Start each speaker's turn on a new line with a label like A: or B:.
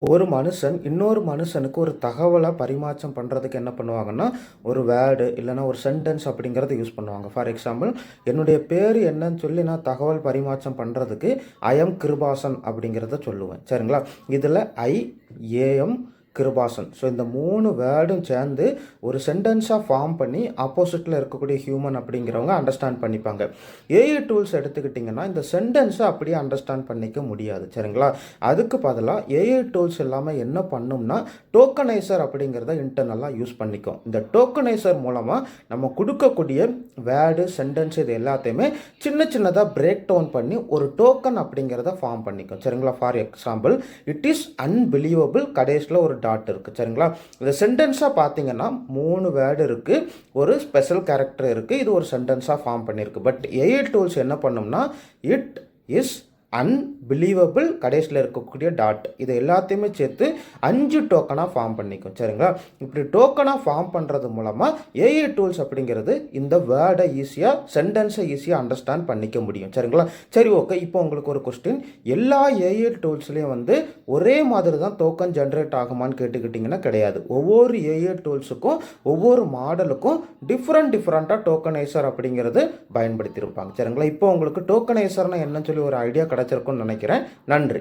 A: ஒரு மனுஷன் இன்னொரு மனுஷனுக்கு ஒரு தகவலை பரிமாற்றம் பண்ணுறதுக்கு என்ன பண்ணுவாங்கன்னா, ஒரு வேர்டு இல்லைன்னா ஒரு சென்டென்ஸ் அப்படிங்கிறத யூஸ் பண்ணுவாங்க. ஃபார் எக்ஸாம்பிள், என்னுடைய பேர் என்னன்னு சொல்லி நான் தகவல் பரிமாற்றம் பண்ணுறதுக்கு ஐ எம் கிருபாசன் அப்படிங்கிறத சொல்லுவேன். சரிங்களா? இதில் ஐ, ஏஎம், கிருபாசன். ஸோ இந்த 3 வேர்டும் சேர்ந்து ஒரு சென்டென்ஸாக ஃபார்ம் பண்ணி ஆப்போசிட்டில் இருக்கக்கூடிய ஹியூமன் அப்படிங்கிறவங்க அண்டர்ஸ்டாண்ட் பண்ணிப்பாங்க. ஏஐ டூல்ஸ் எடுத்துக்கிட்டிங்கன்னா இந்த சென்டென்ஸை அப்படியே அண்டர்ஸ்டாண்ட் பண்ணிக்க முடியாது. சரிங்களா? அதுக்கு பதிலாக ஏஐ டூல்ஸ் இல்லாமல் என்ன பண்ணும்னா டோக்கனைசர் அப்படிங்கிறத இன்டர்னலாக யூஸ் பண்ணிக்கும். இந்த டோக்கனைசர் மூலமாக நம்ம கொடுக்கக்கூடிய வேர்டு, சென்டென்ஸ் இது எல்லாத்தையுமே சின்ன சின்னதாக பிரேக் டவுன் பண்ணி ஒரு டோக்கன் அப்படிங்கிறத ஃபார்ம் பண்ணிக்கும். சரிங்களா? For example, it is unbelievable, கடைசியில் ஒரு டாட் இருக்குது. சரிங்களா? இந்த சென்டென்ஸாக பார்த்தீங்கன்னா 3 வேர்டு இருக்குது, ஒரு ஸ்பெஷல் கேரக்டர் இருக்குது, இது ஒரு சென்டென்ஸாக ஃபார்ம் பண்ணியிருக்கு. பட் ஏஐ டூல்ஸ் என்ன பண்ணும்னா, இட் இஸ் அன்பிலீவபிள், கடைசியில் இருக்கக்கூடிய டாட், இது எல்லாத்தையுமே சேர்த்து 5 டோக்கனாக ஃபார்ம் பண்ணிக்கும். சரிங்களா? இப்படி டோக்கனாக ஃபார்ம் பண்ணுறது மூலமாக ஏஐ டூல்ஸ் அப்படிங்கிறது இந்த வேர்டை ஈஸியாக, சென்டென்ஸை ஈஸியாக அண்டர்ஸ்டாண்ட் பண்ணிக்க முடியும். சரிங்களா? சரி, ஓகே. இப்போ உங்களுக்கு ஒரு கொஸ்டின், எல்லா ஏஐ டூல்ஸ்லேயும் ஒரே மாதிரி தான் டோக்கன் ஜென்ரேட் ஆகுமான்னு கேட்டுக்கிட்டிங்கன்னா கிடையாது. ஒவ்வொரு ஏஐ டூல்ஸுக்கும் ஒவ்வொரு மாடலுக்கும் டிஃப்ரெண்ட்டாக டோக்கனைசர் அப்படிங்கிறது பயன்படுத்தியிருப்பாங்க. சரிங்களா? இப்போ உங்களுக்கு டோக்கனைசர்னா என்னன்னு சொல்லி ஒரு ஐடியா கிடைச்சிருக்கும்னு நினைக்கிறேன். நன்றி.